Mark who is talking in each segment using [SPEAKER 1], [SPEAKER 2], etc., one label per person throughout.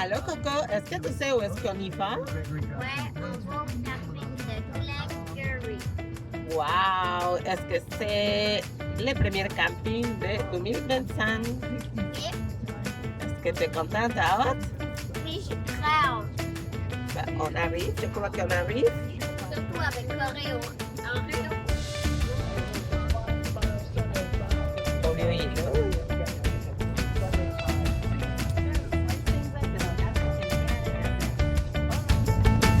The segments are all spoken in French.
[SPEAKER 1] Allô, Coco, est-ce que tu sais où est-ce qu'on y va?
[SPEAKER 2] Ouais, on va au camping de Glengarry.
[SPEAKER 1] Wow! Est-ce que c'est le premier camping de 2025?
[SPEAKER 2] Yep.
[SPEAKER 1] Est-ce que tu es contente, hâte?
[SPEAKER 2] Oui, j'ai très hâte.
[SPEAKER 1] Ben, on arrive, je crois qu'on arrive.
[SPEAKER 2] Surtout avec Corée en Rio.
[SPEAKER 1] Olio y là.
[SPEAKER 3] On va pas m'entendre. Mais on va faire les billes.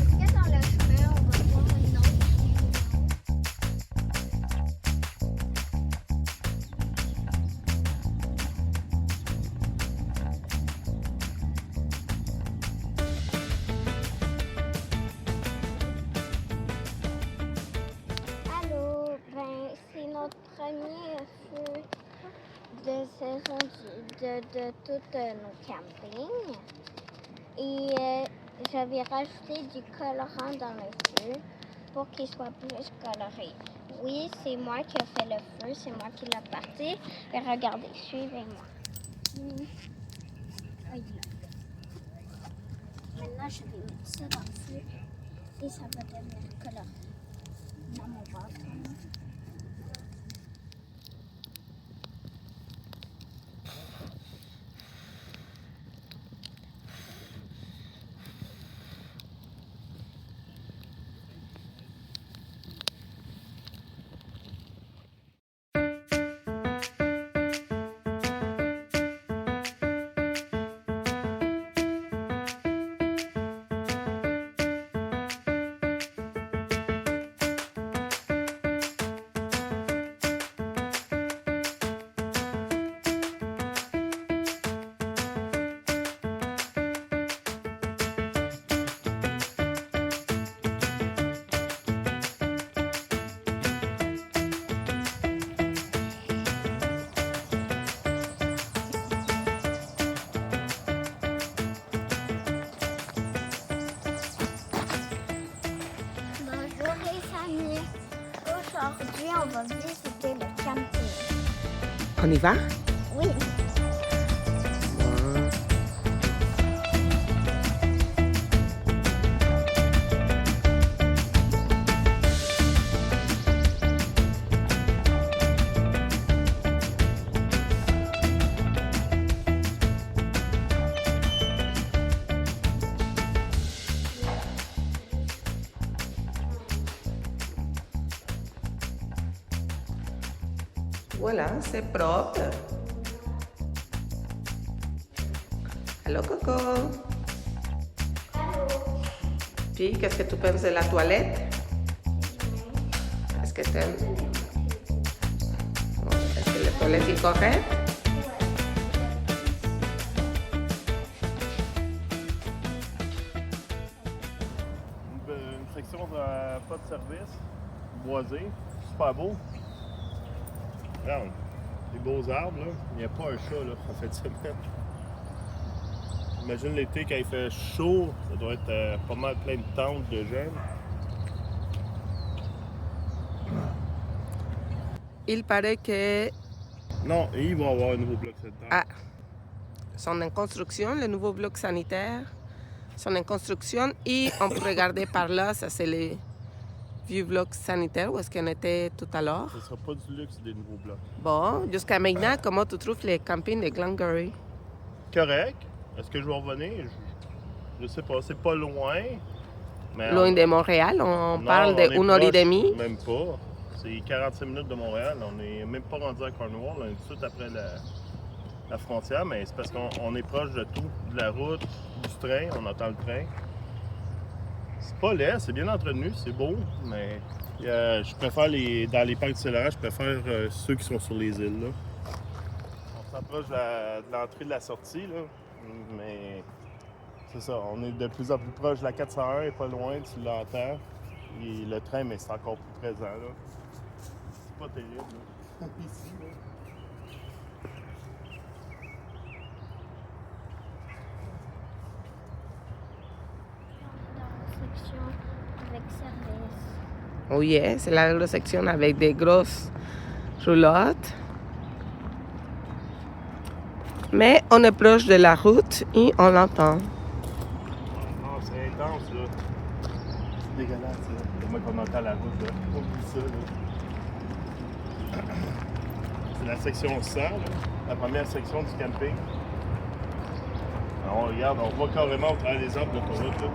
[SPEAKER 2] Est-ce que dans le chemin, on va voir une autre? Allô, ben c'est notre premier feu de saison de tous nos campings. Et j'avais rajouté du colorant dans le feu pour qu'il soit plus coloré. Oui, c'est moi qui ai fait le feu, c'est moi qui l'ai parti. Et regardez, suivez-moi. Aïe. Maintenant, je vais mettre ça dans le feu et ça va devenir coloré dans mon bâton. Bonjour les amis. Aujourd'hui, on va visiter le camping.
[SPEAKER 1] On y va?
[SPEAKER 2] Oui.
[SPEAKER 1] Voilà, c'est propre. Allô, Coco. Puis, qu'est-ce que tu penses de la toilette? Est-ce que t'aimes? Est-ce que la toilette est correcte?
[SPEAKER 3] Une section de pas de service, boisée, super beau. Regarde, des beaux arbres, là. Il n'y a pas un chat là, en fin de semaine. Imagine l'été quand il fait chaud, ça doit être pas mal plein de tentes de jeunes.
[SPEAKER 1] Il paraît que
[SPEAKER 3] Non, et il va y avoir un nouveau bloc sanitaire.
[SPEAKER 1] ah, sont en construction, le nouveau bloc sanitaire. Sont en construction et on peut regarder par là, ça c'est les vieux blocs sanitaires où est-ce qu'on était tout à l'heure.
[SPEAKER 3] Ce ne sera pas du luxe des nouveaux blocs.
[SPEAKER 1] Bon, jusqu'à maintenant, comment tu trouves les campings de Glengarry?
[SPEAKER 3] Correct. Est-ce que je vais revenir? Je sais pas, c'est pas loin. Mais
[SPEAKER 1] Loin de Montréal, on
[SPEAKER 3] non,
[SPEAKER 1] parle
[SPEAKER 3] on
[SPEAKER 1] de
[SPEAKER 3] est
[SPEAKER 1] 1h30.
[SPEAKER 3] proche, même pas. C'est 45 minutes de Montréal. On n'est même pas rendu à Cornwall. On est tout de suite après la frontière. Mais c'est parce qu'on est proche de tout. De la route, du train. On entend le train. C'est pas laid, c'est bien entretenu, c'est beau. Mais je préfère dans les parcs du Saint-Laurent, je préfère ceux qui sont sur les îles. Là. On s'approche de l'entrée de la sortie. Là. Mais c'est ça, on est de plus en plus proche de la 401, et pas loin, tu l'entends. Et le train, mais c'est encore plus présent. Là. C'est pas terrible. Là. Ici, là.
[SPEAKER 2] Dans la section avec service.
[SPEAKER 1] Oh yeah, c'est la grosse section avec des grosses roulottes. Mais on est proche de la route et on l'entend.
[SPEAKER 3] Non, c'est intense, là. C'est dégueulasse, là. C'est moi qu'on entend la route, là. Oublie ça, là. C'est la section 100, là. La première section du camping. Alors, on regarde, on voit carrément au travers des arbres de l'autoroute, là.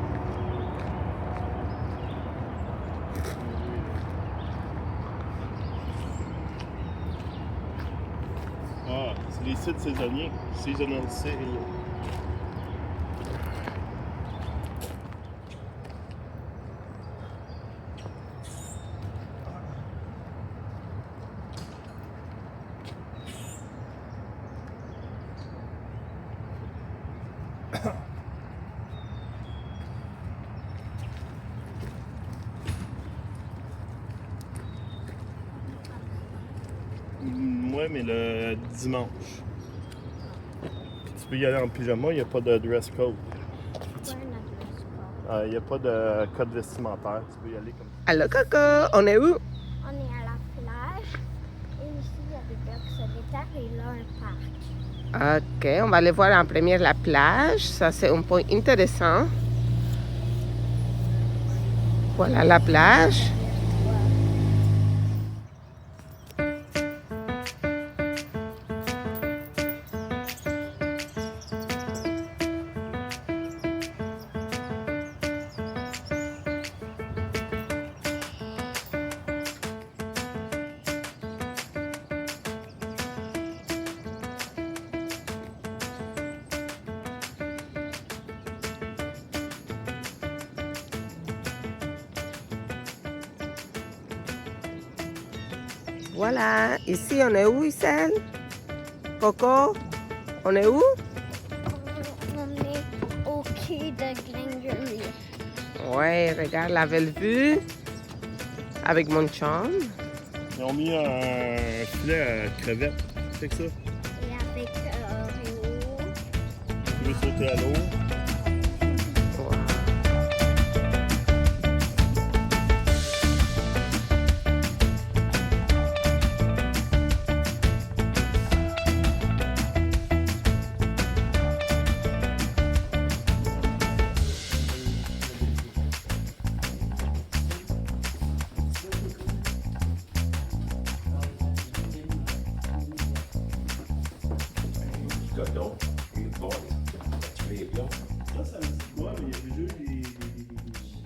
[SPEAKER 3] Ah, c'est les sites saisonniers. Seasonal sale. Ouais, mais le dimanche. Tu peux y aller en pyjama, il n'y a pas de dress code.
[SPEAKER 2] C'est quoi notre dress code?
[SPEAKER 3] Il n'y a pas de code vestimentaire. Tu peux y aller comme ça.
[SPEAKER 1] Allô, Coco, on est où?
[SPEAKER 2] On est à la plage. Et ici, il y a des blocs solitaires et là, un parc.
[SPEAKER 1] Ok, on va aller voir en première la plage. Ça, c'est un point intéressant. Voilà la plage. Voilà, ici on est où, Isel? Coco, on est où?
[SPEAKER 2] On est au quai de Glengarry.
[SPEAKER 1] Ouais, regarde la belle vue avec mon chum.
[SPEAKER 3] Ils ont mis un filet à crevettes. C'est que ça.
[SPEAKER 2] Et avec Rio.
[SPEAKER 3] Tu veux sauter à l'eau.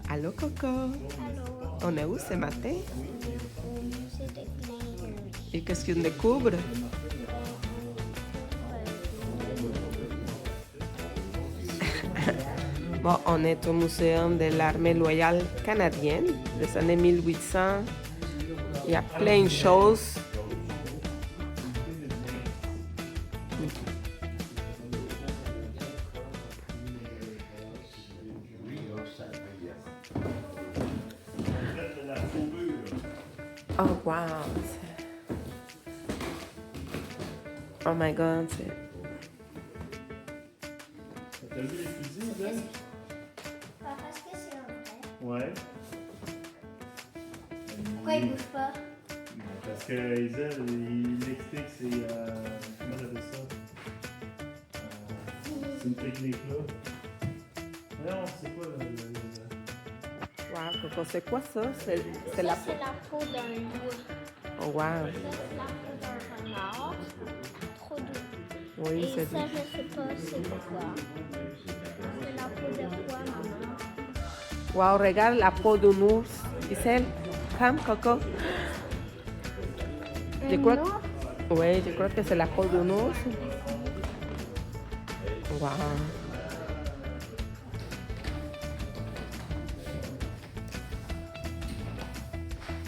[SPEAKER 1] Allô, Coco?
[SPEAKER 2] Allô.
[SPEAKER 1] On est où ce matin?
[SPEAKER 2] Au musée de Glengarry.
[SPEAKER 1] Et qu'est-ce qu'on découvre? Bon, on est au muséum de l'armée loyale canadienne des années 1800. Il y a plein de choses. Oh, wow! Oh my God!
[SPEAKER 3] T'as vu les fusils, là?
[SPEAKER 2] Parce que c'est un vrai.
[SPEAKER 3] Ouais.
[SPEAKER 2] Pourquoi il bouge pas?
[SPEAKER 3] Parce que Isel, il explique, c'est. Comment on appelle ça? C'est une technique là. Non, c'est quoi le.
[SPEAKER 1] Wow, Coco, c'est quoi ça? C'est
[SPEAKER 2] Ça,
[SPEAKER 1] la
[SPEAKER 2] c'est la peau d'un loup.
[SPEAKER 1] Oh, wow!
[SPEAKER 2] Ça, c'est la peau d'un renard. Trop doux.
[SPEAKER 1] Oui,
[SPEAKER 2] Et
[SPEAKER 1] c'est
[SPEAKER 2] ça, je sais pas c'est quoi. C'est la peau de quoi, maman?
[SPEAKER 1] Wow, regarde la peau d'un ours. Isel, come, Coco. Je crois
[SPEAKER 2] Un ours?
[SPEAKER 1] Oui, je crois que c'est la peau d'un ours. Wow.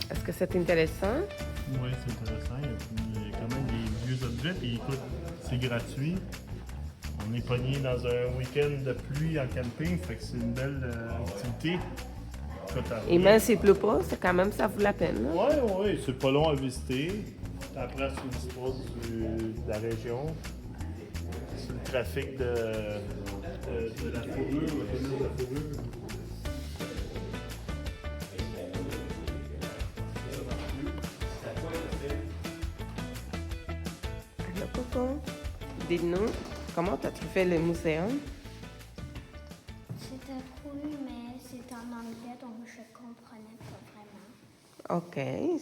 [SPEAKER 1] Est-ce que c'est intéressant?
[SPEAKER 3] Oui, c'est intéressant. Il y a quand même des vieux objets. Puis écoute, c'est gratuit. On est pogné dans un week-end de pluie en camping. Fait que c'est une belle activité.
[SPEAKER 1] Et même s'il ne pleut pas, c'est quand même ça vaut la peine.
[SPEAKER 3] Oui, oui, c'est pas long à visiter. Après, sur l'histoire de la région, sur le trafic de la fourrure, le commerce de la fourrure.
[SPEAKER 1] Alors, Coco, dites-nous, comment tu as trouvé le muséum?
[SPEAKER 2] C'était cool, mais c'est en anglais, donc je comprenais pas vraiment.
[SPEAKER 1] Ok,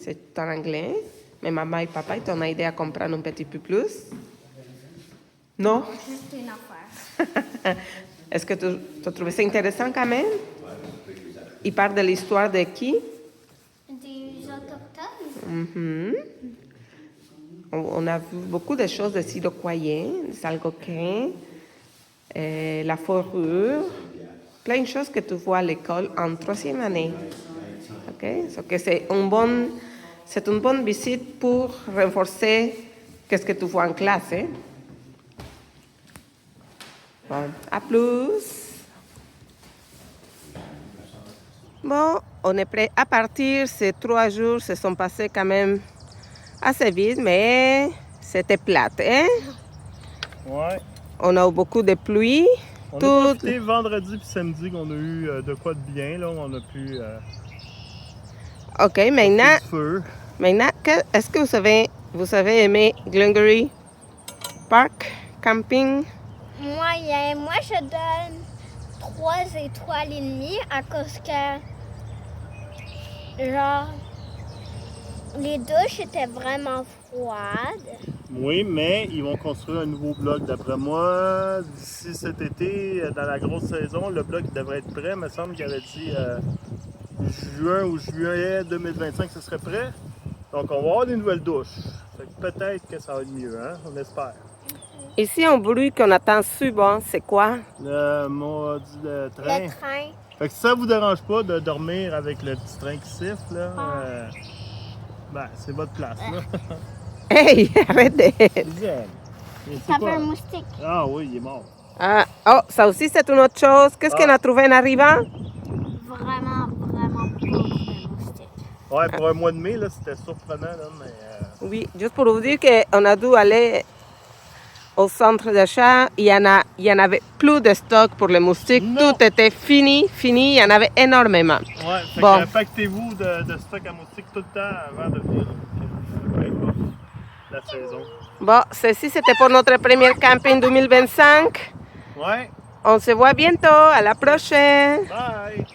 [SPEAKER 1] c'est en anglais. Mais maman et papa, ils t'ont aidé à comprendre un petit peu plus? Non?
[SPEAKER 2] Juste une affaire.
[SPEAKER 1] Est-ce que tu as trouvé ça intéressant quand même? Il parle de l'histoire de qui?
[SPEAKER 2] Des autochtones?
[SPEAKER 1] Mhm. On a vu beaucoup de choses des Iroquois, des Algonquins, la fourrure, plein de choses que tu vois à l'école en 3e année. Ok? Donc c'est une bonne visite pour renforcer ce que tu vois en classe. Hein? Bon, à plus. Bon, on est prêt à partir. Ces 3 jours se sont passés quand même assez vite, mais c'était plate. Hein?
[SPEAKER 3] Ouais.
[SPEAKER 1] On a eu beaucoup de pluie.
[SPEAKER 3] On a profité vendredi puis samedi qu'on a eu de quoi de bien. Là, on a pu
[SPEAKER 1] OK, maintenant est-ce que vous avez aimé Glengarry Park Camping?
[SPEAKER 2] Moyen. Moi, je donne 3 étoiles et demie à cause que, genre, les douches étaient vraiment froides.
[SPEAKER 3] Oui, mais ils vont construire un nouveau bloc. D'après moi, d'ici cet été, dans la grosse saison, le bloc devrait être prêt. Il me semble qu'il avait dit juin ou juillet 2025, ce serait prêt. Donc, on va avoir des nouvelles douches. Fait que peut-être que ça va être mieux, hein? On espère.
[SPEAKER 1] Ici, un bruit qu'on attend souvent, c'est quoi?
[SPEAKER 3] Le train.
[SPEAKER 2] Le train.
[SPEAKER 3] Fait que si ça vous dérange pas de dormir avec le petit train qui siffle, là, ben, c'est votre place, là.
[SPEAKER 1] Hey, arrêtez!
[SPEAKER 2] Ça fait un moustique.
[SPEAKER 3] Ah oui, il est mort.
[SPEAKER 1] Ah, oh, ça aussi, c'est une autre chose. Qu'est-ce qu'on a trouvé en arrivant?
[SPEAKER 2] Vraiment beaucoup de moustiques.
[SPEAKER 3] Ouais, pour un mois de mai, là, c'était surprenant, là, mais...
[SPEAKER 1] Oui, juste pour vous dire qu'on a dû aller au centre d'achat. Il y en avait plus de stock pour les moustiques.
[SPEAKER 3] Non.
[SPEAKER 1] Tout était fini. Il y en avait énormément.
[SPEAKER 3] Ouais, fait
[SPEAKER 1] Bon.
[SPEAKER 3] que pactez-vous de stock à moustiques tout le temps avant de venir. Peu importe la saison.
[SPEAKER 1] Bon, ceci, c'était pour notre premier camping 2025.
[SPEAKER 3] Ouais,
[SPEAKER 1] On se voit bientôt. À la prochaine.
[SPEAKER 3] bye!